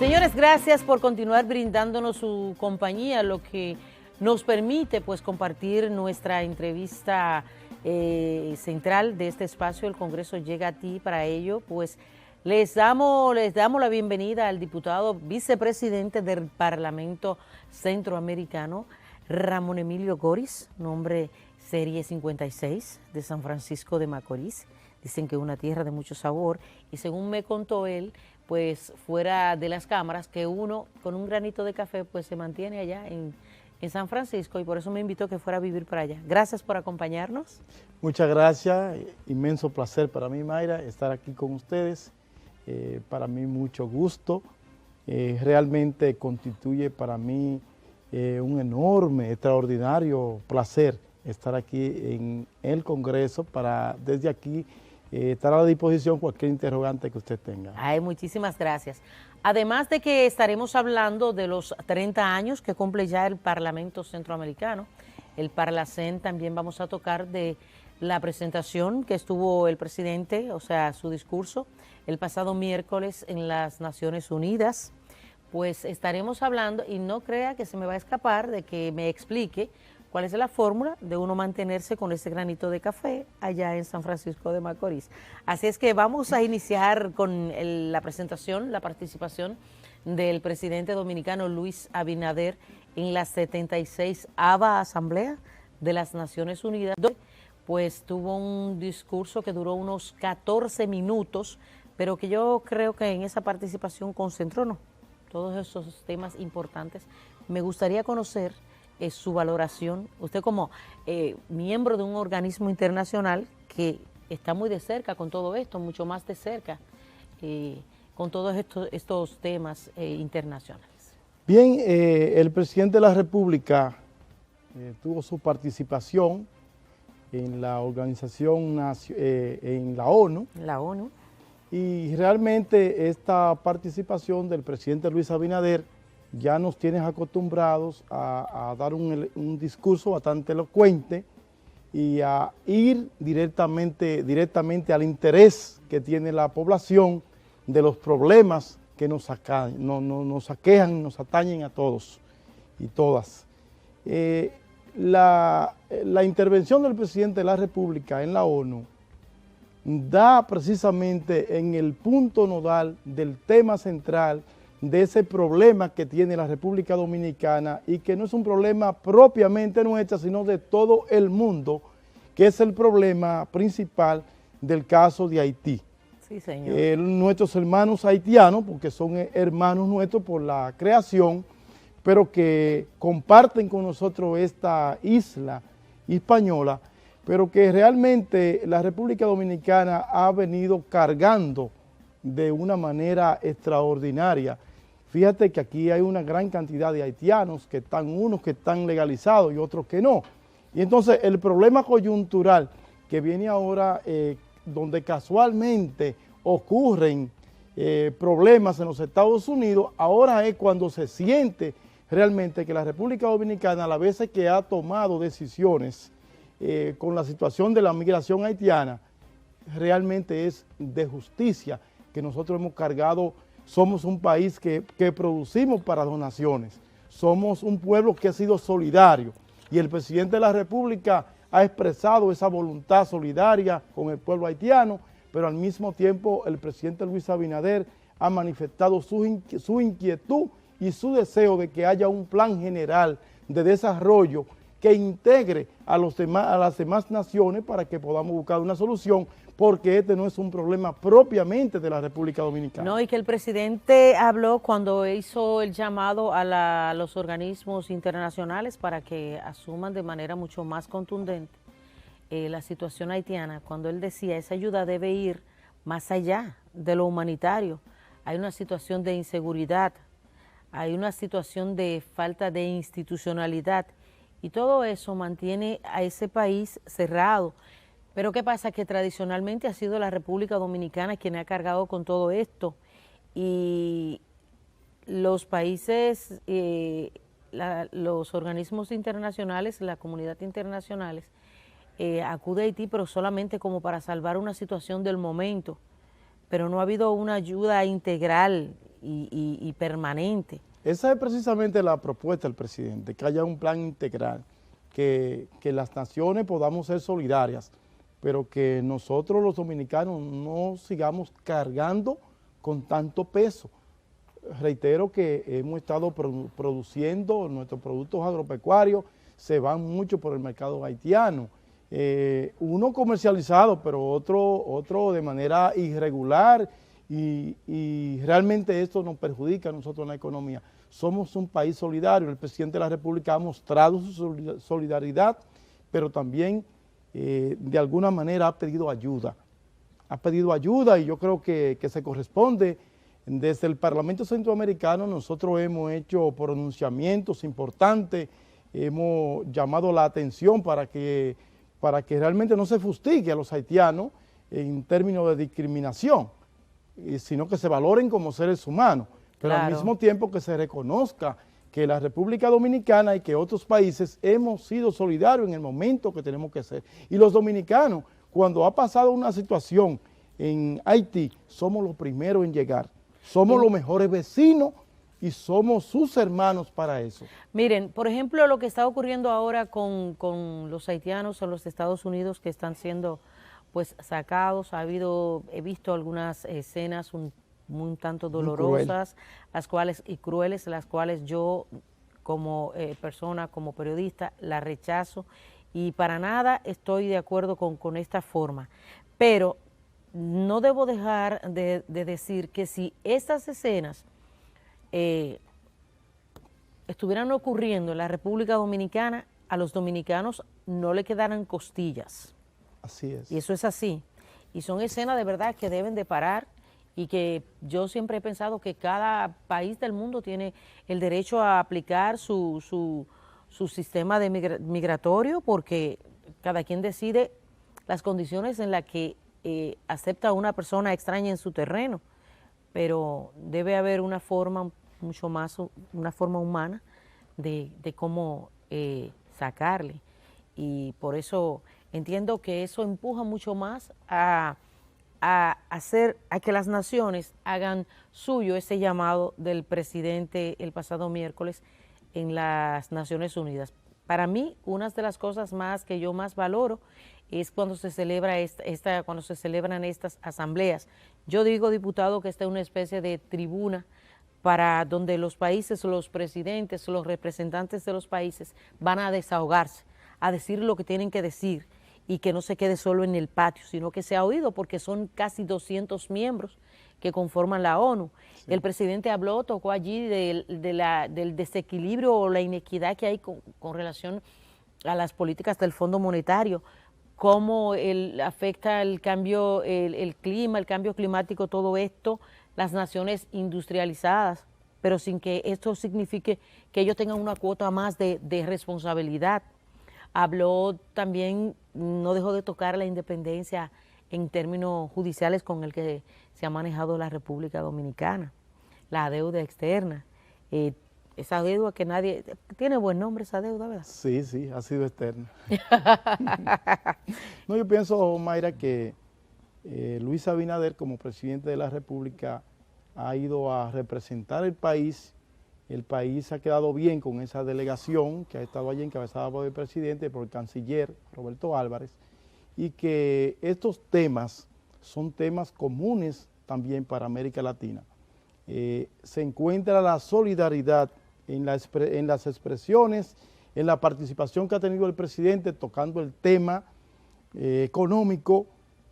Señores, gracias por continuar brindándonos su compañía, lo que nos permite pues compartir nuestra entrevista central de este espacio. El Congreso llega a ti. Para ello, pues les damos la bienvenida al diputado vicepresidente del Parlamento Centroamericano, Ramón Emilio Goris, nombre serie 56 de San Francisco de Macorís. Dicen que es una tierra de mucho sabor, y según me contó él, pues fuera de las cámaras, que uno con un granito de café pues se mantiene allá en San Francisco, y por eso me invitó que fuera a vivir para allá. Gracias por acompañarnos. Muchas gracias, inmenso placer para mí, Mayra, estar aquí con ustedes. Para mí mucho gusto, realmente constituye para mí un enorme, extraordinario placer estar aquí en el Congreso para desde aquí estar a la disposición cualquier interrogante que usted tenga. Ay, muchísimas gracias. Además de que estaremos hablando de los 30 años que cumple ya el Parlamento Centroamericano, el Parlacén, también vamos a tocar de la presentación que estuvo el presidente, o sea, su discurso, el pasado miércoles en las Naciones Unidas. Pues estaremos hablando, y no crea que se me va a escapar de que me explique cuál es la fórmula de uno mantenerse con ese granito de café allá en San Francisco de Macorís. Así es que vamos a iniciar con la presentación, la participación del presidente dominicano Luis Abinader en la 76ª Asamblea de las Naciones Unidas, donde pues tuvo un discurso que duró unos 14 minutos, pero que yo creo que en esa participación concentró todos esos temas importantes. Me gustaría conocer su valoración, usted como miembro de un organismo internacional que está muy de cerca con todo esto, mucho más de cerca con todos estos temas internacionales. Bien, el presidente de la República tuvo su participación en la organización, en la ONU. La ONU. Y realmente esta participación del presidente Luis Abinader ya nos tiene acostumbrados a dar un discurso bastante elocuente y a ir directamente al interés que tiene la población de los problemas que nos aquejan, nos atañen a todos y todas. La intervención del presidente de la República en la ONU da precisamente en el punto nodal del tema central de ese problema que tiene la República Dominicana, y que no es un problema propiamente nuestro, sino de todo el mundo, que es el problema principal del caso de Haití. Sí, señor. Nuestros hermanos haitianos, porque son hermanos nuestros por la creación, pero que comparten con nosotros esta isla española, pero que realmente la República Dominicana ha venido cargando de una manera extraordinaria. Fíjate que aquí hay una gran cantidad de haitianos, unos que están legalizados y otros que no. Y entonces el problema coyuntural que viene ahora, donde casualmente ocurren problemas en los Estados Unidos, ahora es cuando se siente realmente que la República Dominicana, a la vez que ha tomado decisiones con la situación de la migración haitiana, realmente es de justicia que nosotros hemos cargado. Somos un país que producimos para donaciones, somos un pueblo que ha sido solidario, y el presidente de la República ha expresado esa voluntad solidaria con el pueblo haitiano, pero al mismo tiempo el presidente Luis Abinader ha manifestado su inquietud y su deseo de que haya un plan general de desarrollo que integre a las demás naciones para que podamos buscar una solución, porque este no es un problema propiamente de la República Dominicana. No, y que el presidente habló cuando hizo el llamado a los organismos internacionales para que asuman de manera mucho más contundente la situación haitiana, cuando él decía esa ayuda debe ir más allá de lo humanitario. Hay una situación de inseguridad, hay una situación de falta de institucionalidad, y todo eso mantiene a ese país cerrado. Pero ¿qué pasa? Que tradicionalmente ha sido la República Dominicana quien ha cargado con todo esto, y los países, los organismos internacionales, la comunidad internacional acude a Haití, pero solamente como para salvar una situación del momento, pero no ha habido una ayuda integral y permanente. Esa es precisamente la propuesta del presidente, que haya un plan integral, que las naciones podamos ser solidarias, pero que nosotros los dominicanos no sigamos cargando con tanto peso. Reitero que hemos estado produciendo nuestros productos agropecuarios, se van mucho por el mercado haitiano, uno comercializado, pero otro de manera irregular, y realmente esto nos perjudica a nosotros en la economía. Somos un país solidario, el presidente de la República ha mostrado su solidaridad, pero también de alguna manera ha pedido ayuda. Y yo creo que se corresponde. Desde el Parlamento Centroamericano nosotros hemos hecho pronunciamientos importantes, hemos llamado la atención para que realmente no se fustigue a los haitianos en términos de discriminación, sino que se valoren como seres humanos, pero al mismo tiempo que se reconozca que la República Dominicana y que otros países hemos sido solidarios en el momento que tenemos que ser. Y los dominicanos, cuando ha pasado una situación en Haití, somos los primeros en llegar. Somos los mejores vecinos y somos sus hermanos para eso. Miren, por ejemplo, lo que está ocurriendo ahora con los haitianos en los Estados Unidos que están siendo pues sacados, he visto algunas escenas un tanto dolorosas, crueles, las cuales yo como persona, como periodista, la rechazo y para nada estoy de acuerdo con esta forma. Pero no debo dejar de decir que si estas escenas estuvieran ocurriendo en la República Dominicana, a los dominicanos no le quedaran costillas. Así es. Y eso es así. Y son escenas de verdad que deben de parar y que yo siempre he pensado que cada país del mundo tiene el derecho a aplicar su sistema de migratorio, porque cada quien decide las condiciones en las que acepta a una persona extraña en su terreno, pero debe haber una forma mucho más, una forma humana de cómo sacarle, y por eso entiendo que eso empuja mucho más a que las naciones hagan suyo ese llamado del presidente el pasado miércoles en las Naciones Unidas. Para mí, una de las cosas más que yo más valoro es cuando se celebra cuando se celebran estas asambleas. Yo digo, diputado, que esta es una especie de tribuna para donde los países, los presidentes, los representantes de los países van a desahogarse, a decir lo que tienen que decir y que no se quede solo en el patio, sino que sea oído, porque son casi 200 miembros que conforman la ONU. Sí. El presidente tocó allí del desequilibrio o la inequidad que hay con relación a las políticas del Fondo Monetario, cómo afecta el cambio, el clima, el cambio climático, todo esto, las naciones industrializadas, pero sin que esto signifique que ellos tengan una cuota más de responsabilidad. Habló también, no dejó de tocar la independencia en términos judiciales con el que se ha manejado la República Dominicana, la deuda externa, esa deuda que nadie, tiene buen nombre esa deuda, ¿verdad? Sí, sí, ha sido externa. No, yo pienso, Mayra, que Luis Abinader como presidente de la República ha ido a representar el país ha quedado bien con esa delegación que ha estado allí encabezada por el presidente, por el canciller Roberto Álvarez, y que estos temas son temas comunes también para América Latina. Se encuentra la solidaridad en las expresiones, en la participación que ha tenido el presidente tocando el tema económico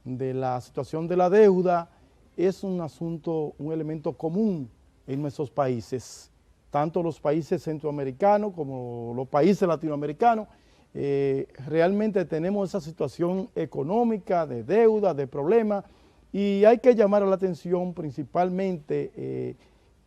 de la situación de la deuda. Es un asunto, un elemento común en nuestros países, tanto los países centroamericanos como los países latinoamericanos. Realmente tenemos esa situación económica, de deuda, de problemas, y hay que llamar la atención principalmente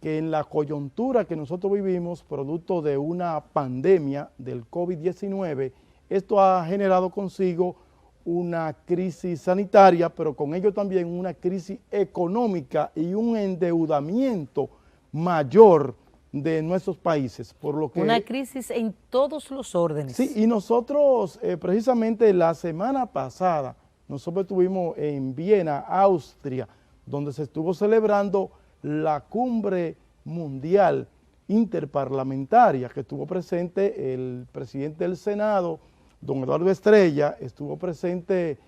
que en la coyuntura que nosotros vivimos, producto de una pandemia del COVID-19, esto ha generado consigo una crisis sanitaria, pero con ello también una crisis económica y un endeudamiento mayor de nuestros países, por lo que... Una crisis en todos los órdenes. Sí, y nosotros precisamente la semana pasada, nosotros estuvimos en Viena, Austria, donde se estuvo celebrando la cumbre mundial interparlamentaria, que estuvo presente el presidente del Senado, don Eduardo Estrella, estuvo presente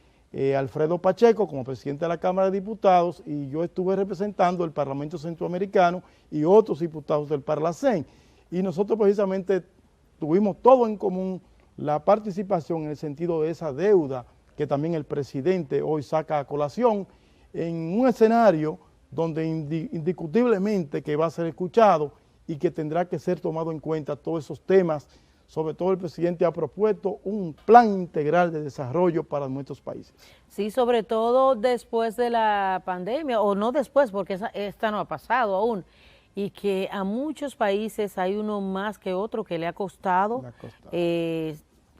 Alfredo Pacheco como presidente de la Cámara de Diputados, y yo estuve representando el Parlamento Centroamericano y otros diputados del Parlacén. Y nosotros precisamente tuvimos todo en común, la participación en el sentido de esa deuda que también el presidente hoy saca a colación, en un escenario donde indiscutiblemente que va a ser escuchado y que tendrá que ser tomado en cuenta todos esos temas. Sobre todo el presidente ha propuesto un plan integral de desarrollo para nuestros países. Sí, sobre todo después de la pandemia, o no después, porque esta no ha pasado aún, y que a muchos países hay uno más que otro que le ha costado,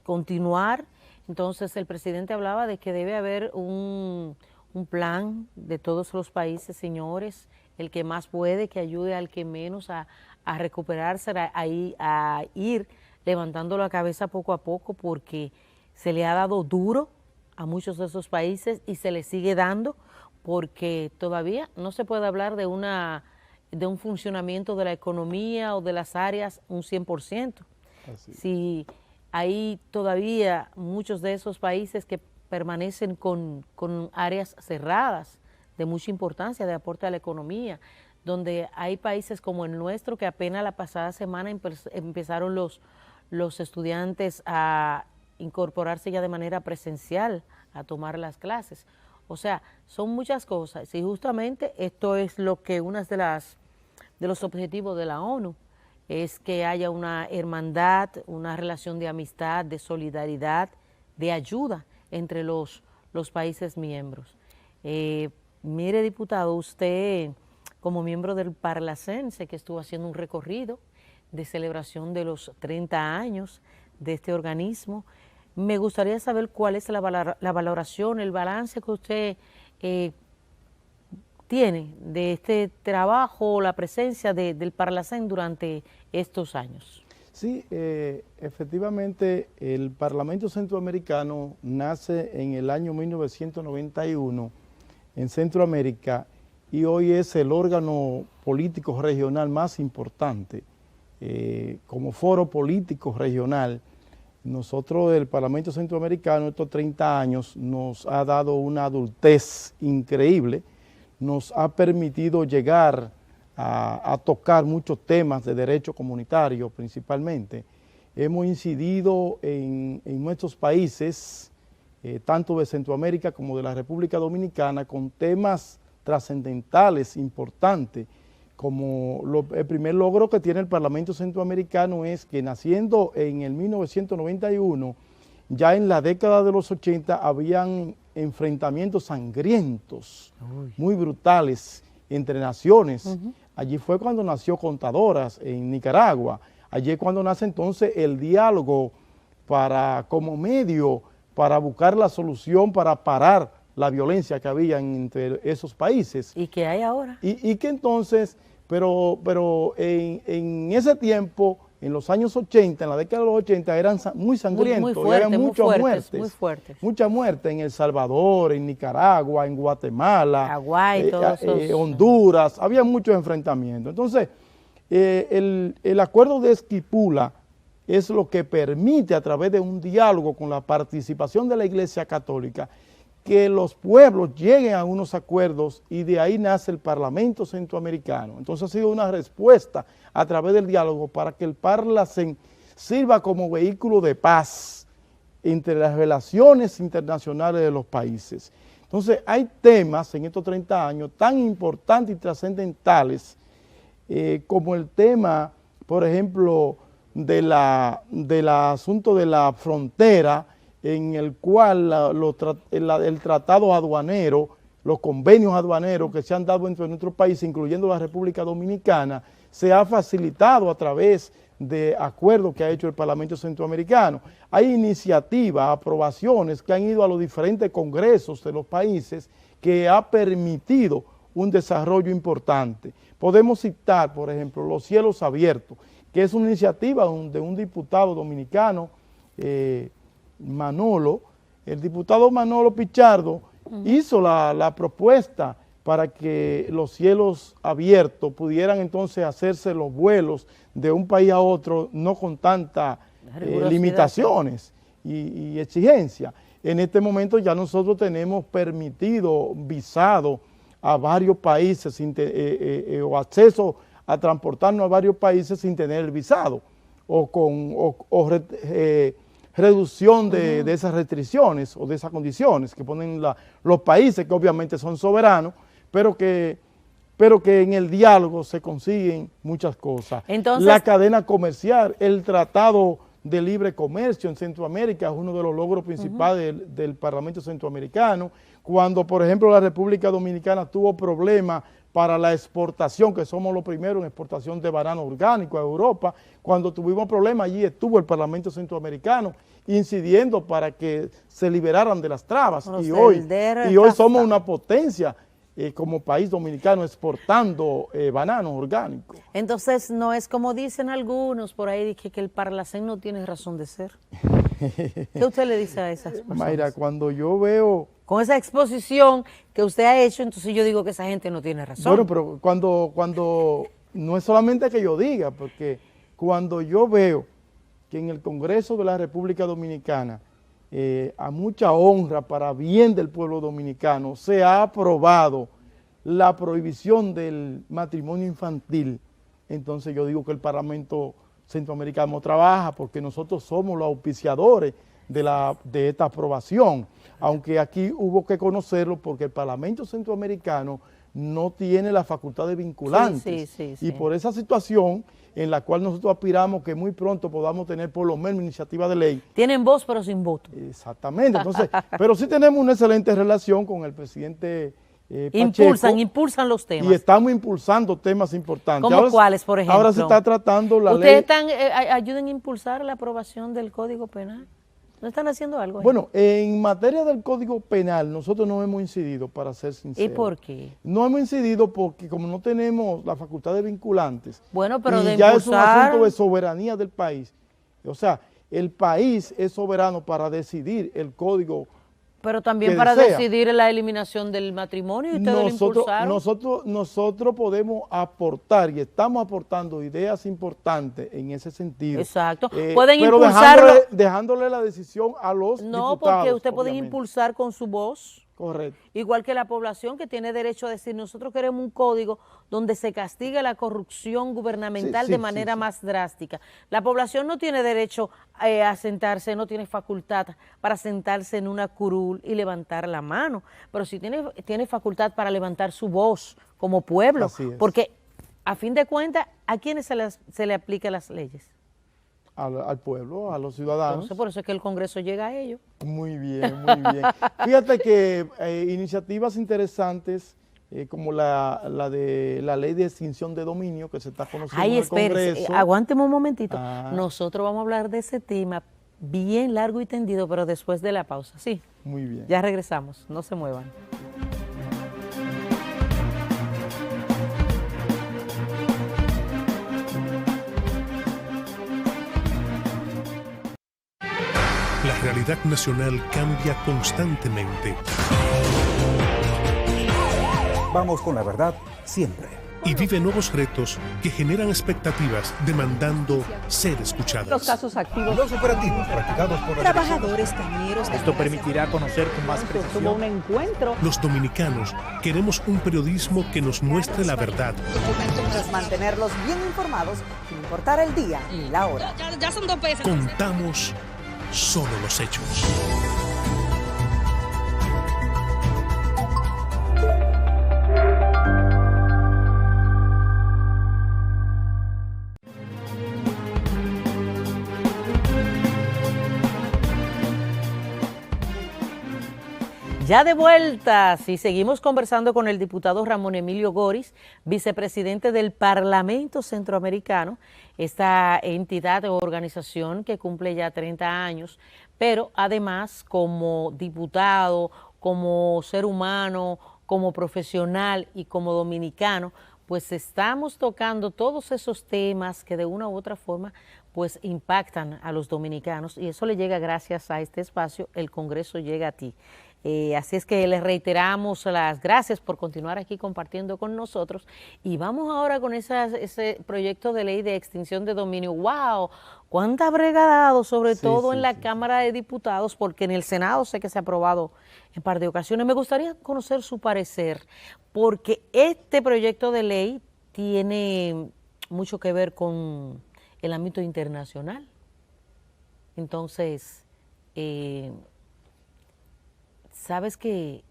continuar. Entonces el presidente hablaba de que debe haber un plan de todos los países, señores, el que más puede, que ayude al que menos a recuperarse, a ir levantando la cabeza poco a poco, porque se le ha dado duro a muchos de esos países y se le sigue dando, porque todavía no se puede hablar de un funcionamiento de la economía o de las áreas un 100%. Si hay todavía muchos de esos países que permanecen con áreas cerradas de mucha importancia, de aporte a la economía, donde hay países como el nuestro que apenas la pasada semana empezaron los estudiantes a incorporarse ya de manera presencial a tomar las clases. O sea, son muchas cosas, y justamente esto es lo que de los objetivos de la ONU, es que haya una hermandad, una relación de amistad, de solidaridad, de ayuda entre los países miembros. Mire, diputado, usted como miembro del Parlacén, sé que estuvo haciendo un recorrido de celebración de los 30 años de este organismo. Me gustaría saber cuál es la valoración, el balance que usted tiene de este trabajo, la presencia del Parlacén durante estos años. Sí, efectivamente el Parlamento Centroamericano nace en el año 1991 en Centroamérica, y hoy es el órgano político regional más importante. Como foro político regional, nosotros del Parlamento Centroamericano estos 30 años nos ha dado una adultez increíble, nos ha permitido llegar a tocar muchos temas de derecho comunitario principalmente. Hemos incidido en nuestros países, tanto de Centroamérica como de la República Dominicana, con temas trascendentales, importantes, como el primer logro que tiene el Parlamento Centroamericano es que, naciendo en el 1991, ya en la década de los 80 habían enfrentamientos sangrientos, muy brutales, entre naciones. Allí fue cuando nació Contadoras en Nicaragua. Allí es cuando nace entonces el diálogo como medio para buscar la solución, para parar la violencia que había entre esos países. ¿Y qué hay ahora? Y que entonces, pero en ese tiempo, en los años 80, en la década de los 80, eran muy sangrientos, muy fuerte, eran muchas muertes. Muy fuertes. Muchas muertes en El Salvador, en Nicaragua, en Guatemala, Paraguay, Honduras, había muchos enfrentamientos. Entonces, el acuerdo de Esquipula es lo que permite, a través de un diálogo con la participación de la Iglesia Católica, que los pueblos lleguen a unos acuerdos, y de ahí nace el Parlamento Centroamericano. Entonces ha sido una respuesta a través del diálogo para que el Parlacén sirva como vehículo de paz entre las relaciones internacionales de los países. Entonces hay temas en estos 30 años tan importantes y trascendentales como el tema, por ejemplo, del asunto de la frontera, en el cual el tratado aduanero, los convenios aduaneros que se han dado entre nuestros países, incluyendo la República Dominicana, se ha facilitado a través de acuerdos que ha hecho el Parlamento Centroamericano. Hay iniciativas, aprobaciones que han ido a los diferentes congresos de los países, que ha permitido un desarrollo importante. Podemos citar, por ejemplo, los cielos abiertos, que es una iniciativa de un diputado dominicano, Manolo. El diputado Manolo Pichardo hizo la propuesta para que los cielos abiertos pudieran entonces hacerse los vuelos de un país a otro, no con tantas limitaciones y exigencias. En este momento ya nosotros tenemos permitido visado a varios países o acceso a transportarnos a varios países sin tener el visado reducción de esas restricciones o de esas condiciones que ponen los países, que obviamente son soberanos, pero que en el diálogo se consiguen muchas cosas. Entonces, la cadena comercial, el tratado de libre comercio en Centroamérica es uno de los logros principales del Parlamento Centroamericano. Cuando, por ejemplo, la República Dominicana tuvo problemas para la exportación, que somos los primeros en exportación de banano orgánico a Europa, cuando tuvimos problemas allí estuvo el Parlamento Centroamericano incidiendo para que se liberaran de las trabas, y hoy somos una potencia como país dominicano exportando banano orgánico. Entonces, no es como dicen algunos por ahí, que el Parlacén no tiene razón de ser. ¿Qué usted le dice a esas personas? Mayra, cuando yo veo... Con esa exposición que usted ha hecho, entonces yo digo que esa gente no tiene razón. Bueno, pero cuando no es solamente que yo diga, porque cuando yo veo que en el Congreso de la República Dominicana, a mucha honra para bien del pueblo dominicano, se ha aprobado la prohibición del matrimonio infantil, entonces yo digo que el Parlamento Centroamericano trabaja porque nosotros somos los auspiciadores de esta aprobación, aunque aquí hubo que conocerlo porque el Parlamento Centroamericano no tiene la facultad de vinculantes, y por esa situación en la cual nosotros aspiramos que muy pronto podamos tener por lo menos iniciativa de ley. Tienen voz pero sin voto. Exactamente, entonces, pero sí tenemos una excelente relación con el presidente Pacheco. Impulsan los temas. Y estamos impulsando temas importantes. ¿Cómo cuáles, por ejemplo? Ahora se está tratando la ley. ¿Ustedes ayuden a impulsar la aprobación del Código Penal? ¿No están haciendo algo ahí? Bueno, en materia del Código Penal, nosotros no hemos incidido, para ser sinceros. ¿Y por qué? No hemos incidido porque como no tenemos la facultad de vinculantes, bueno, pero y ya es un asunto de soberanía del país. O sea, el país es soberano para decidir el código. Pero también para decidir la eliminación del matrimonio, y ustedes lo impulsaron. Nosotros podemos aportar y estamos aportando ideas importantes en ese sentido. Exacto. Pueden impulsarlo. Dejándole la decisión a los diputados. No, porque usted puede impulsar con su voz. Correcto. Igual que la población, que tiene derecho a decir, nosotros queremos un código donde se castiga la corrupción gubernamental de manera más drástica. La población no tiene derecho a sentarse, no tiene facultad para sentarse en una curul y levantar la mano, pero sí tiene facultad para levantar su voz como pueblo, porque a fin de cuentas, ¿a quiénes se le aplican las leyes? Al pueblo, a los ciudadanos. Entonces, por eso es que el Congreso llega a ellos. Muy bien, muy bien. Fíjate que iniciativas interesantes como la de la ley de extinción de dominio que se está conociendo en el Congreso. Aguánteme un momentito. Nosotros vamos a hablar de ese tema bien largo y tendido, pero después de la pausa. Sí. Muy bien. Ya regresamos, no se muevan. La realidad nacional cambia constantemente. Vamos con la verdad siempre. Y vive nuevos retos que generan expectativas demandando ser escuchadas. Los casos activos. Los operativos practicados por trabajadores, cañeros. Esto permitirá conocer con más precisión. Hubo un encuentro. Los dominicanos queremos un periodismo que nos muestre la verdad. Tras mantenerlos bien informados, sin importar el día y la hora. Ya son 2 pesos. Contamos solo los hechos. Ya de vuelta, sí, seguimos conversando con el diputado Ramón Emilio Goris, vicepresidente del Parlamento Centroamericano, esta entidad o organización que cumple ya 30 años, pero además como diputado, como ser humano, como profesional y como dominicano, pues estamos tocando todos esos temas que de una u otra forma pues impactan a los dominicanos, y eso le llega gracias a este espacio, el Congreso llega a ti. Así es que les reiteramos las gracias por continuar aquí compartiendo con nosotros y vamos ahora con ese proyecto de ley de extinción de dominio. ¡Wow! ¿Cuánta brega ha dado, sobre todo en la Cámara de Diputados? Porque en el Senado sé que se ha aprobado en par de ocasiones. Me gustaría conocer su parecer, porque este proyecto de ley tiene mucho que ver con el ámbito internacional. Entonces, sabes que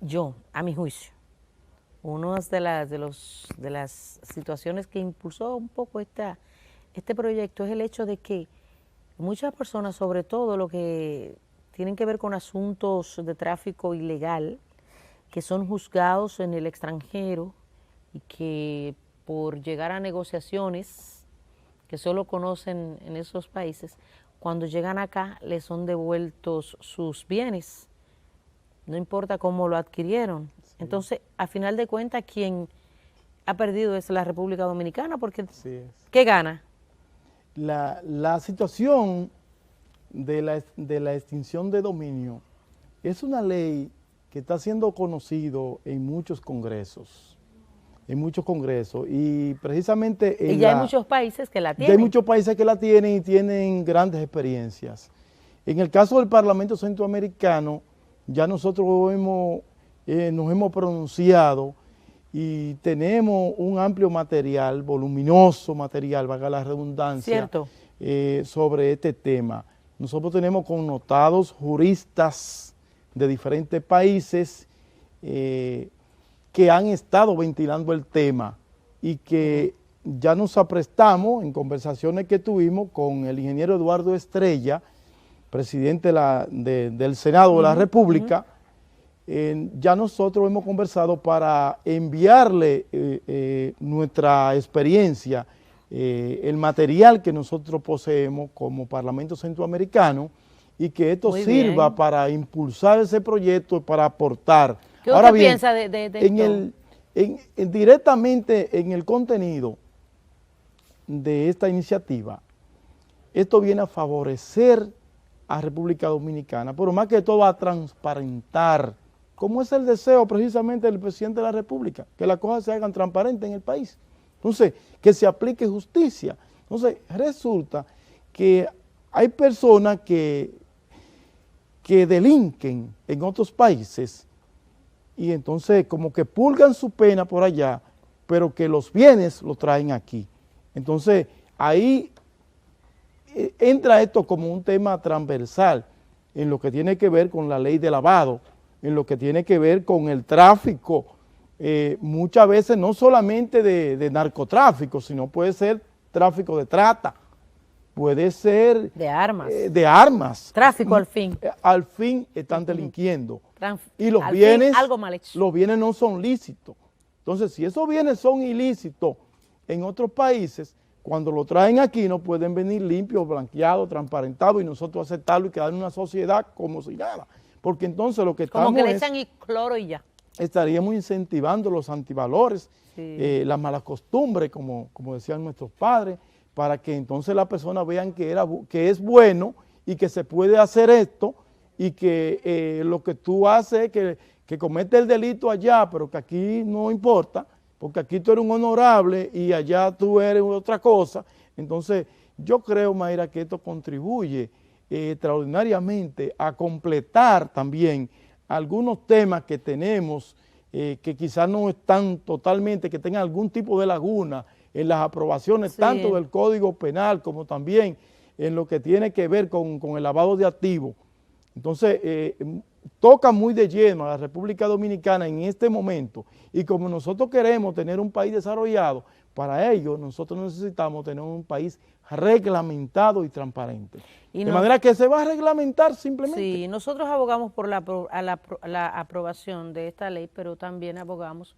yo, a mi juicio, una de las situaciones que impulsó un poco este proyecto es el hecho de que muchas personas, sobre todo lo que tienen que ver con asuntos de tráfico ilegal, que son juzgados en el extranjero y que por llegar a negociaciones que solo conocen en esos países, cuando llegan acá les son devueltos sus bienes, no importa cómo lo adquirieron. Sí. Entonces, a final de cuentas, quien ha perdido es la República Dominicana, porque ¿qué gana? La situación de la extinción de dominio es una ley que está siendo conocido en muchos congresos. Y precisamente... Y ya hay muchos países que la tienen. Ya hay muchos países que la tienen y tienen grandes experiencias. En el caso del Parlamento Centroamericano, ya nosotros nos hemos pronunciado y tenemos un amplio material, voluminoso material, valga la redundancia, sobre este tema. Nosotros tenemos connotados juristas de diferentes países que han estado ventilando el tema y que ya nos aprestamos en conversaciones que tuvimos con el ingeniero Eduardo Estrella, presidente del Senado de la República. Ya nosotros hemos conversado para enviarle nuestra experiencia, el material que nosotros poseemos como Parlamento Centroamericano y que esto sirva para impulsar ese proyecto y para aportar. ¿Qué usted piensa de esto? Directamente en el contenido de esta iniciativa, esto viene a favorecer a República Dominicana, pero más que todo a transparentar, como es el deseo precisamente del presidente de la República, que las cosas se hagan transparentes en el país. Entonces, que se aplique justicia. Entonces, resulta que hay personas que delinquen en otros países y entonces como que purgan su pena por allá, pero que los bienes los traen aquí. Entonces, ahí entra esto como un tema transversal en lo que tiene que ver con la ley de lavado, en lo que tiene que ver con el tráfico, muchas veces no solamente de narcotráfico, sino puede ser tráfico de trata, puede ser... De armas. De armas. Tráfico al fin. Al fin están delinquiendo. Y los bienes, algo mal hecho. Los bienes no son lícitos. Entonces, si esos bienes son ilícitos en otros países, cuando lo traen aquí no pueden venir limpios, blanqueados, transparentados y nosotros aceptarlo y quedar en una sociedad como si nada. Porque entonces lo que estamos como que le echan cloro y ya. Estaríamos incentivando los antivalores, las malas costumbres, como decían nuestros padres, para que entonces las personas vean que es bueno y que se puede hacer esto y que lo que tú haces es que comete el delito allá, pero que aquí no importa, porque aquí tú eres un honorable y allá tú eres otra cosa. Entonces, yo creo, Mayra, que esto contribuye extraordinariamente a completar también algunos temas que tenemos que quizás no están totalmente, que tengan algún tipo de laguna en las aprobaciones tanto del Código Penal como también en lo que tiene que ver con el lavado de activos. Entonces, toca muy de lleno a la República Dominicana en este momento y como nosotros queremos tener un país desarrollado, para ello nosotros necesitamos tener un país reglamentado y transparente. De manera que se va a reglamentar simplemente. Sí, nosotros abogamos por la aprobación de esta ley, pero también abogamos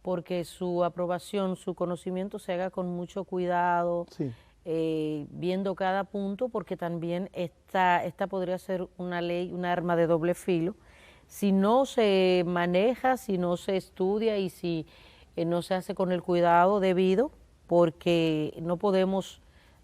porque su aprobación, su conocimiento se haga con mucho cuidado, viendo cada punto, porque también esta podría ser una ley, un arma de doble filo. Si no se maneja, si no se estudia y si no se hace con el cuidado debido, porque no podemos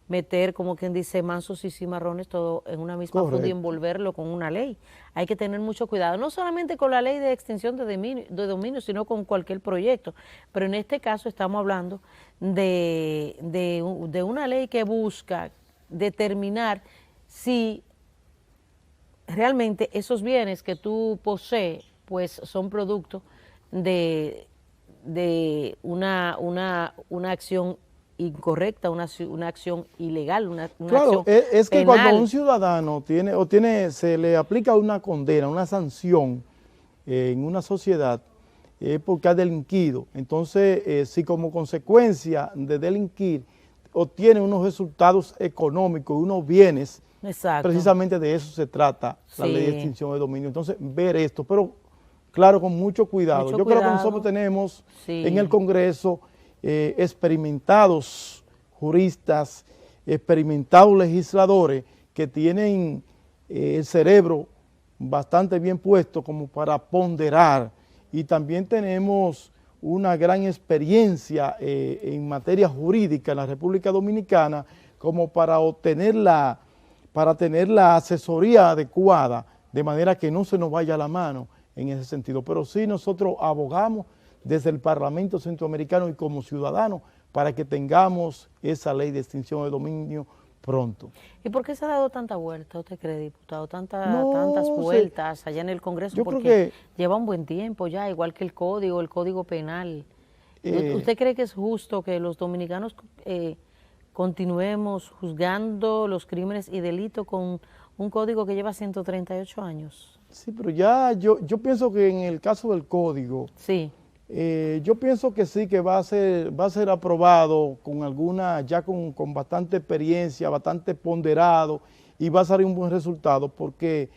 meter, como quien dice, mansos y cimarrones todo en una misma funda y envolverlo con una ley. Hay que tener mucho cuidado, no solamente con la ley de extinción de dominio, sino con cualquier proyecto. Pero en este caso estamos hablando de una ley que busca determinar si realmente esos bienes que tú posees, pues son producto de una acción incorrecta, una acción ilegal, una claro, acción es que penal. cuando un ciudadano se le aplica una condena, una sanción en una sociedad, es porque ha delinquido. Entonces, si como consecuencia de delinquir obtiene unos resultados económicos, unos bienes, exacto, precisamente de eso se trata la sí, ley de extinción de dominio. Entonces, ver esto, pero claro, con mucho cuidado. Yo creo que nosotros tenemos sí, en el Congreso experimentados juristas, experimentados legisladores que tienen el cerebro bastante bien puesto como para ponderar, y también tenemos una gran experiencia en materia jurídica en la República Dominicana como para tener la asesoría adecuada, de manera que no se nos vaya la mano en ese sentido. Pero sí nosotros abogamos desde el Parlamento Centroamericano y como ciudadanos para que tengamos esa ley de extinción de dominio pronto. ¿Y por qué se ha dado tanta vuelta, usted cree, diputado? Tantas No, vueltas allá en el Congreso, yo porque creo que lleva un buen tiempo ya, igual que el Código Penal. ¿Usted cree que es justo que los dominicanos continuemos juzgando los crímenes y delitos con un código que lleva 138 años? Sí, pero ya yo pienso que en el caso del código, sí, yo pienso que sí, que va a ser aprobado con alguna, ya con bastante experiencia, bastante ponderado, y va a salir un buen resultado, porque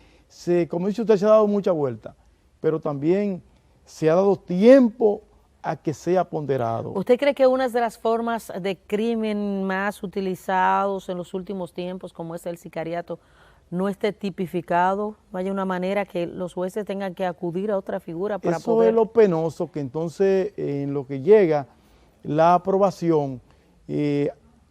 como dice usted, se ha dado mucha vuelta, pero también se ha dado tiempo a que sea ponderado. ¿Usted cree que una de las formas de crimen más utilizados en los últimos tiempos, como es el sicariato, no esté tipificado? ¿No haya una manera que los jueces tengan que acudir a otra figura para Eso poder...? es lo penoso, que entonces en lo que llega la aprobación,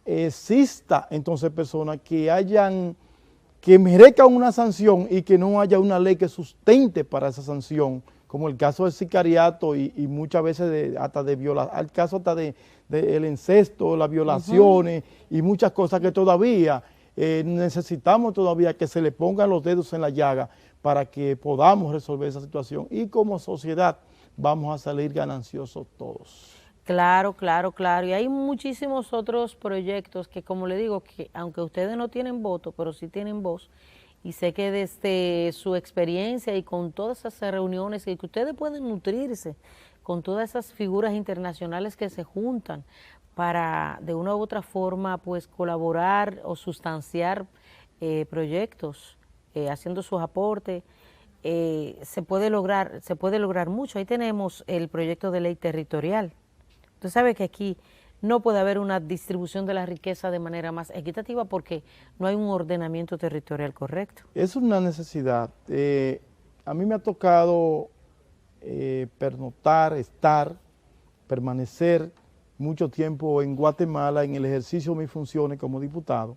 exista entonces personas que merezcan una sanción y que no haya una ley que sustente para esa sanción, como el caso del sicariato y muchas veces el caso hasta del incesto, las violaciones y muchas cosas que todavía necesitamos todavía que se le pongan los dedos en la llaga para que podamos resolver esa situación, y como sociedad vamos a salir gananciosos todos. Claro, claro, claro. Y hay muchísimos otros proyectos que, como le digo, que aunque ustedes no tienen voto, pero sí tienen voz, y sé que desde su experiencia y con todas esas reuniones y que ustedes pueden nutrirse con todas esas figuras internacionales que se juntan para de una u otra forma pues colaborar o sustanciar proyectos, haciendo sus aportes, se puede lograr mucho. Ahí tenemos el proyecto de ley territorial. Usted sabe que aquí no puede haber una distribución de la riqueza de manera más equitativa porque no hay un ordenamiento territorial correcto. Es una necesidad. A mí me ha tocado pernoctar, permanecer mucho tiempo en Guatemala en el ejercicio de mis funciones como diputado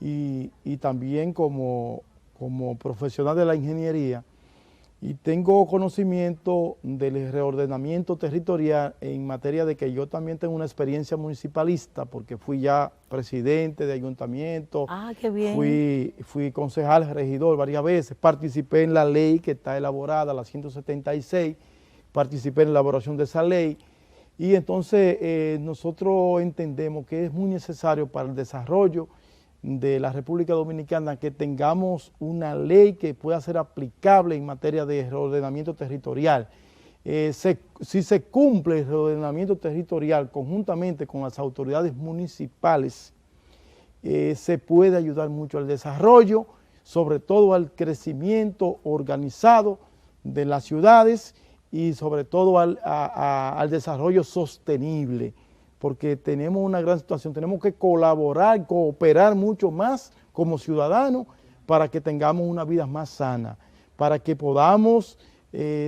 y también como profesional de la ingeniería, y tengo conocimiento del reordenamiento territorial en materia de que yo también tengo una experiencia municipalista porque fui ya presidente de ayuntamiento, qué bien. Fui concejal, regidor varias veces, participé en la ley que está elaborada, la 176, participé en la elaboración de esa ley, y entonces nosotros entendemos que es muy necesario para el desarrollo de la República Dominicana que tengamos una ley que pueda ser aplicable en materia de reordenamiento territorial. Si se cumple el reordenamiento territorial conjuntamente con las autoridades municipales, se puede ayudar mucho al desarrollo, sobre todo al crecimiento organizado de las ciudades y sobre todo al desarrollo sostenible, porque tenemos una gran situación, tenemos que colaborar, cooperar mucho más como ciudadanos para que tengamos una vida más sana, para que podamos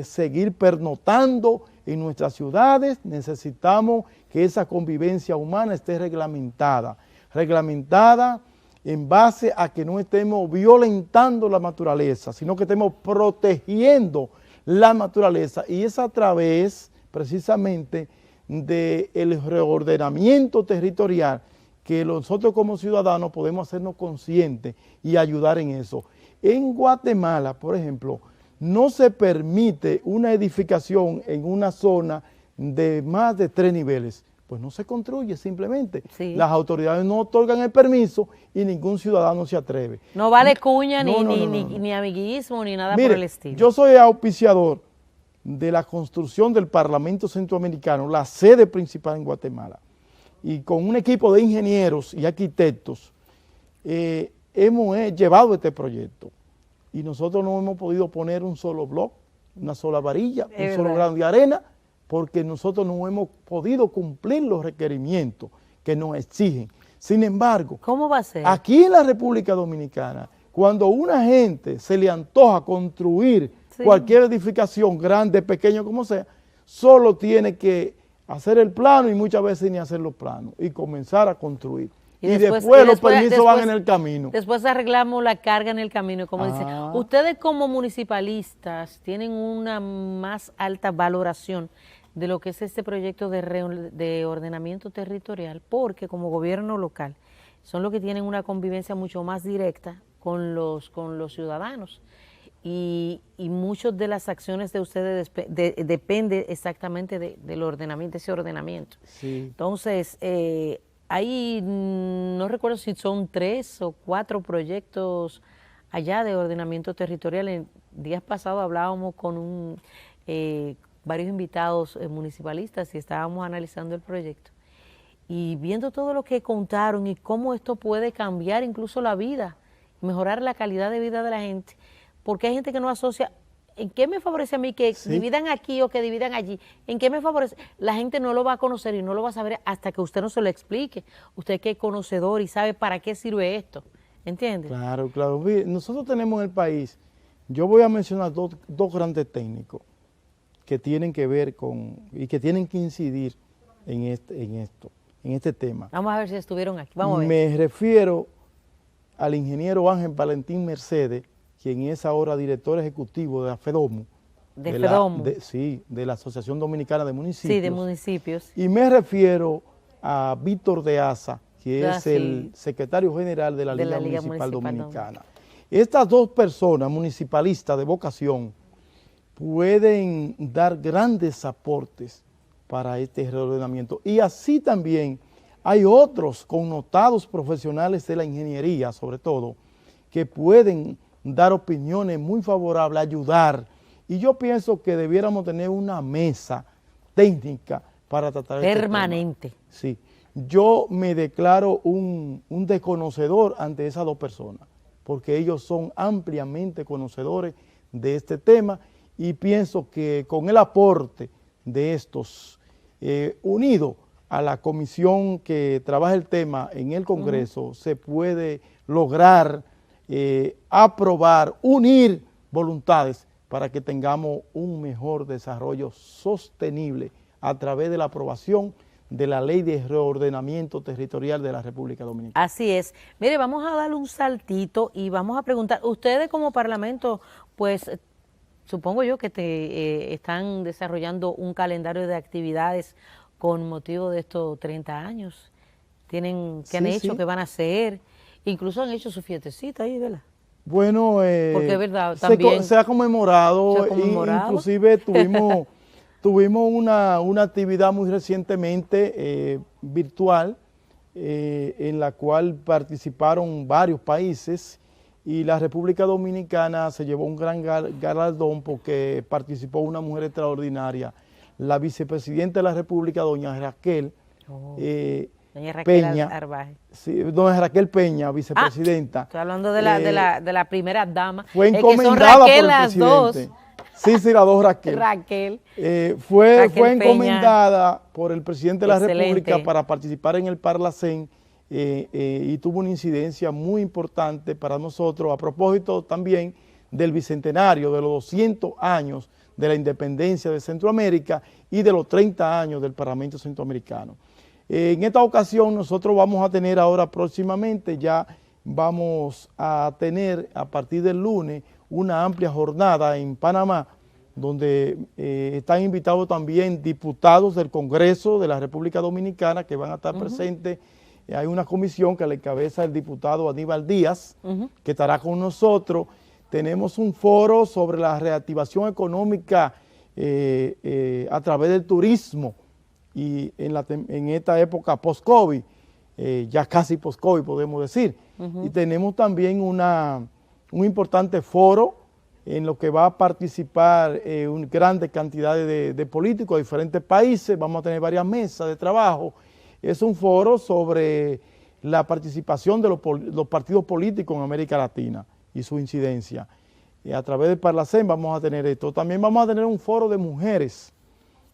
seguir pernoctando en nuestras ciudades. Necesitamos que esa convivencia humana esté reglamentada. reglamentada en base a que no estemos violentando la naturaleza, sino que estemos protegiendo la naturaleza, y es a través precisamente del reordenamiento territorial que nosotros como ciudadanos podemos hacernos conscientes y ayudar en eso. En Guatemala, por ejemplo, no se permite una edificación en una zona de más de 3 niveles, pues no se construye simplemente. Sí. Las autoridades no otorgan el permiso y ningún ciudadano se atreve. No vale cuña, No, no, no, ni amiguismo, ni nada Mire, por el estilo. yo soy auspiciador de la construcción del Parlamento Centroamericano, la sede principal en Guatemala, y con un equipo de ingenieros y arquitectos hemos llevado este proyecto, y nosotros no hemos podido poner un solo bloque, una sola varilla, un solo grano de arena, porque nosotros no hemos podido cumplir los requerimientos que nos exigen. Sin embargo, ¿cómo va a ser? Aquí en la República Dominicana, cuando a una gente se le antoja construir cualquier edificación, grande, pequeño, como sea, solo tiene que hacer el plano y muchas veces ni hacer los planos y comenzar a construir. Y después los permisos van en el camino. Después arreglamos la carga en el camino, como dicen. Ustedes como municipalistas tienen una más alta valoración de lo que es este proyecto de ordenamiento territorial, porque como gobierno local son los que tienen una convivencia mucho más directa con los ciudadanos. Y muchas de las acciones de ustedes depende exactamente del ordenamiento, de ese ordenamiento. Sí. Entonces, ahí no recuerdo si son 3 o 4 proyectos allá de ordenamiento territorial. En días pasados hablábamos con varios invitados municipalistas y estábamos analizando el proyecto y viendo todo lo que contaron y cómo esto puede cambiar incluso la vida, mejorar la calidad de vida de la gente, porque hay gente que no asocia. ¿En qué me favorece a mí que dividan aquí o que dividan allí? ¿En qué me favorece? La gente no lo va a conocer y no lo va a saber hasta que usted no se lo explique. Usted que es conocedor y sabe para qué sirve esto, ¿entiende? Claro, claro. Nosotros tenemos en el país, yo voy a mencionar dos grandes técnicos que tienen que ver con, y que tienen que incidir en este tema. Vamos a ver si estuvieron aquí, vamos a ver. Me refiero al ingeniero Ángel Valentín Mercedes, quien es ahora director ejecutivo de la FEDOMU. ¿De FEDOMU? De la Asociación Dominicana de Municipios. Sí, de municipios. Y me refiero a Víctor de Asa, que es el secretario general de la Liga Municipal Dominicana. Estas dos personas municipalistas de vocación pueden dar grandes aportes para este reordenamiento. Y así también hay otros connotados profesionales de la ingeniería, sobre todo, que pueden dar opiniones muy favorables, ayudar. Y yo pienso que debiéramos tener una mesa técnica para tratar permanente. Este tema. Sí. Yo me declaro un desconocedor ante esas dos personas, porque ellos son ampliamente conocedores de este tema, y pienso que con el aporte de estos, unido a la comisión que trabaja el tema en el Congreso, se puede lograr aprobar, unir voluntades para que tengamos un mejor desarrollo sostenible a través de la aprobación de la Ley de Reordenamiento Territorial de la República Dominicana. Así es. Mire, vamos a darle un saltito y vamos a preguntar, ustedes como Parlamento, pues supongo yo que están desarrollando un calendario de actividades con motivo de estos 30 años. ¿Qué han hecho? ¿Qué van a hacer? Incluso han hecho su fiestecita ahí, ¿verdad? Bueno, porque es verdad, también se ha conmemorado, inclusive tuvimos una actividad muy recientemente virtual, en la cual participaron varios países, y la República Dominicana se llevó un gran galardón porque participó una mujer extraordinaria, la vicepresidenta de la República, doña Raquel doña Raquel Peña. Arbaje. Sí, doña Raquel Peña, vicepresidenta. Estoy hablando de la primera dama. Fue Raquel encomendada por el las dos. presidente. Sí, las dos Raquel. Raquel. Fue Peña. Encomendada por el presidente de la Excelente. República para participar en el Parlacén, y tuvo una incidencia muy importante para nosotros, a propósito también del bicentenario, de los 200 años de la independencia de Centroamérica y de los 30 años del Parlamento Centroamericano. En esta ocasión nosotros vamos a tener ahora próximamente, ya vamos a tener a partir del lunes una amplia jornada en Panamá, donde están invitados también diputados del Congreso de la República Dominicana que van a estar presentes. Hay una comisión que la encabeza el diputado Aníbal Díaz, que estará con nosotros. Tenemos un foro sobre la reactivación económica a través del turismo y en esta época post-COVID, ya casi post-COVID podemos decir. Y tenemos también un importante foro en lo que va a participar grandes cantidades de políticos de diferentes países. Vamos a tener varias mesas de trabajo. Es un foro sobre la participación de los partidos políticos en América Latina y su incidencia. A través del Parlacén vamos a tener esto. También vamos a tener un foro de mujeres.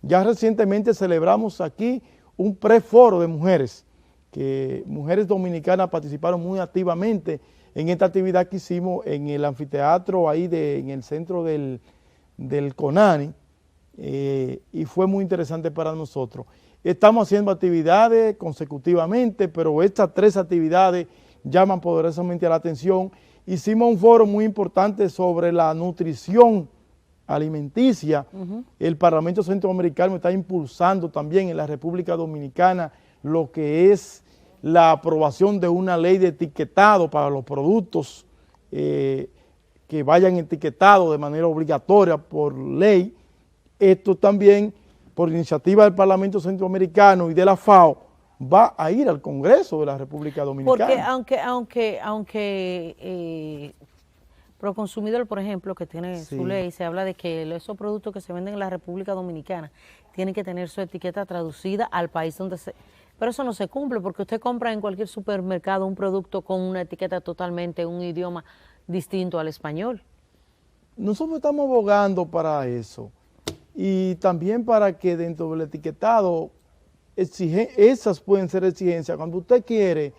Ya recientemente celebramos aquí un preforo de mujeres, que mujeres dominicanas participaron muy activamente en esta actividad que hicimos en el anfiteatro ahí en el centro del CONANI, y fue muy interesante para nosotros. Estamos haciendo actividades consecutivamente, pero estas 3 actividades llaman poderosamente la atención. Hicimos un foro muy importante sobre la nutrición alimenticia. El Parlamento Centroamericano está impulsando también en la República Dominicana lo que es la aprobación de una ley de etiquetado para los productos que vayan etiquetados de manera obligatoria por ley. Esto también, por iniciativa del Parlamento Centroamericano y de la FAO, va a ir al Congreso de la República Dominicana. Porque aunque Proconsumidor, por ejemplo, que tiene su ley, se habla de que esos productos que se venden en la República Dominicana tienen que tener su etiqueta traducida al país donde se... Pero eso no se cumple porque usted compra en cualquier supermercado un producto con una etiqueta totalmente, un idioma distinto al español. Nosotros estamos abogando para eso y también para que dentro del etiquetado esas pueden ser exigencias. Cuando usted quiere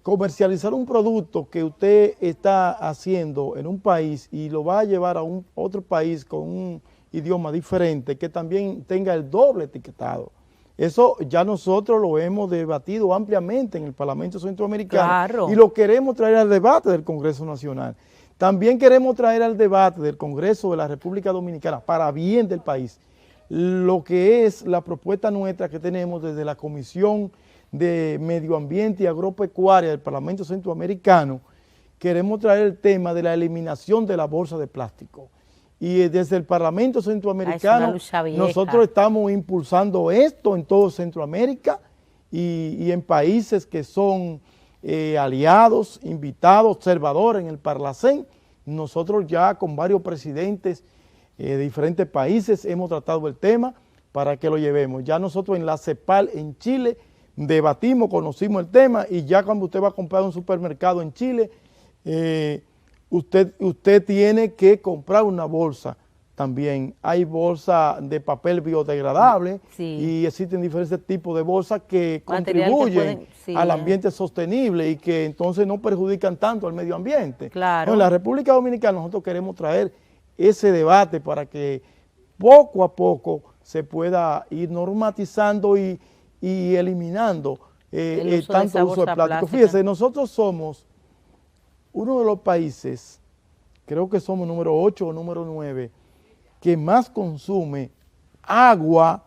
comercializar un producto que usted está haciendo en un país y lo va a llevar a otro país con un idioma diferente, que también tenga el doble etiquetado. Eso ya nosotros lo hemos debatido ampliamente en el Parlamento Centroamericano. Claro. Y lo queremos traer al debate del Congreso Nacional. También queremos traer al debate del Congreso de la República Dominicana, para bien del país, lo que es la propuesta nuestra que tenemos desde la Comisión de Medio Ambiente y Agropecuaria del Parlamento Centroamericano. Queremos traer el tema de la eliminación de la bolsa de plástico. Y desde el Parlamento Centroamericano nosotros estamos impulsando esto en todo Centroamérica y en países que son aliados, invitados, observadores en el Parlacén. Nosotros ya con varios presidentes de diferentes países hemos tratado el tema para que lo llevemos. Ya nosotros en la CEPAL en Chile debatimos, conocimos el tema, y ya cuando usted va a comprar un supermercado en Chile, usted tiene que comprar una bolsa también. Hay bolsas de papel biodegradable y existen diferentes tipos de bolsas que contribuyen al ambiente sostenible y que entonces no perjudican tanto al medio ambiente. Claro. En la República Dominicana nosotros queremos traer ese debate para que poco a poco se pueda ir normatizando y eliminando tanto uso de plástico. Fíjese, nosotros somos uno de los países, creo que somos número 8 o número 9, que más consume agua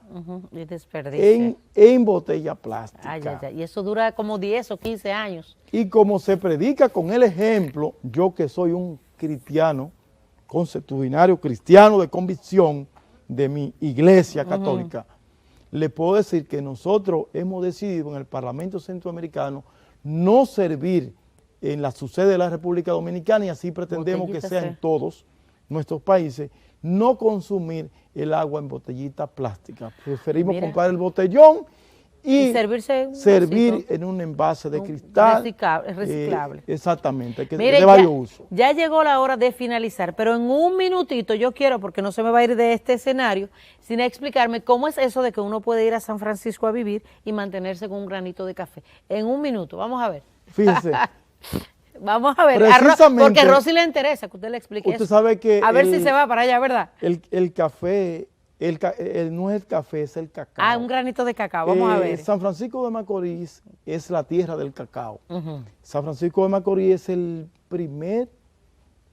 en botella plástica. Y eso dura como 10 o 15 años. Y como se predica con el ejemplo, yo que soy un cristiano, consuetudinario cristiano de convicción de mi iglesia católica, le puedo decir que nosotros hemos decidido en el Parlamento Centroamericano no servir en la subsede de la República Dominicana, y así pretendemos que sea en todos nuestros países, no consumir el agua en botellita plástica. Preferimos comprar el botellón y servir en un envase de cristal. Reciclable. Exactamente, que de varios usos. Ya llegó la hora de finalizar, pero en un minutito yo quiero, porque no se me va a ir de este escenario, sin explicarme cómo es eso de que uno puede ir a San Francisco a vivir y mantenerse con un granito de café. En un minuto, vamos a ver. Fíjese. Vamos a ver, porque a Rosy le interesa que usted le explique usted eso. Sabe que a ver si se va para allá, ¿verdad? El café no es el café, es el cacao. Un granito de cacao, vamos a ver. San Francisco de Macorís es la tierra del cacao. San Francisco de Macorís es el primer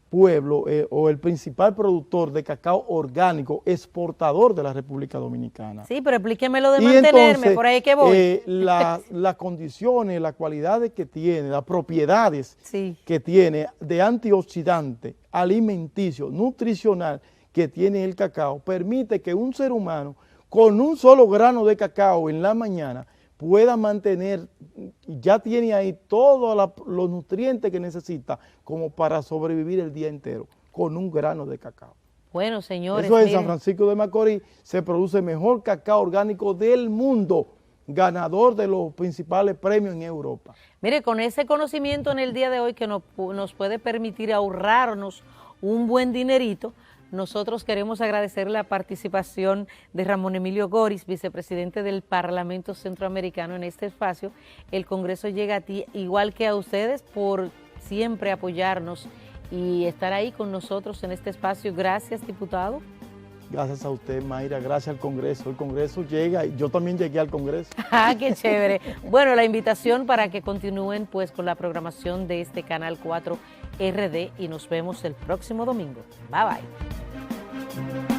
pueblo o el principal productor de cacao orgánico exportador de la República Dominicana. Sí, pero explíqueme lo de mantenerme, entonces, por ahí que voy. Las condiciones, las cualidades que tiene, las propiedades Sí. que tiene de antioxidante, alimenticio, nutricional que tiene el cacao, permite que un ser humano con un solo grano de cacao en la mañana pueda mantener, ya tiene ahí todos los nutrientes que necesita como para sobrevivir el día entero, con un grano de cacao. Bueno, señores, Eso es, en miren. San Francisco de Macorís se produce el mejor cacao orgánico del mundo, ganador de los principales premios en Europa. Mire, con ese conocimiento en el día de hoy que nos puede permitir ahorrarnos un buen dinerito, nosotros queremos agradecer la participación de Ramón Emilio Goris, vicepresidente del Parlamento Centroamericano en este espacio. El Congreso llega a ti, igual que a ustedes, por siempre apoyarnos y estar ahí con nosotros en este espacio. Gracias, diputado. Gracias a usted, Mayra, gracias al Congreso. El Congreso llega y yo también llegué al Congreso. ¡Ah, qué chévere! Bueno, la invitación para que continúen pues con la programación de este Canal 4 RD y nos vemos el próximo domingo. Bye, bye.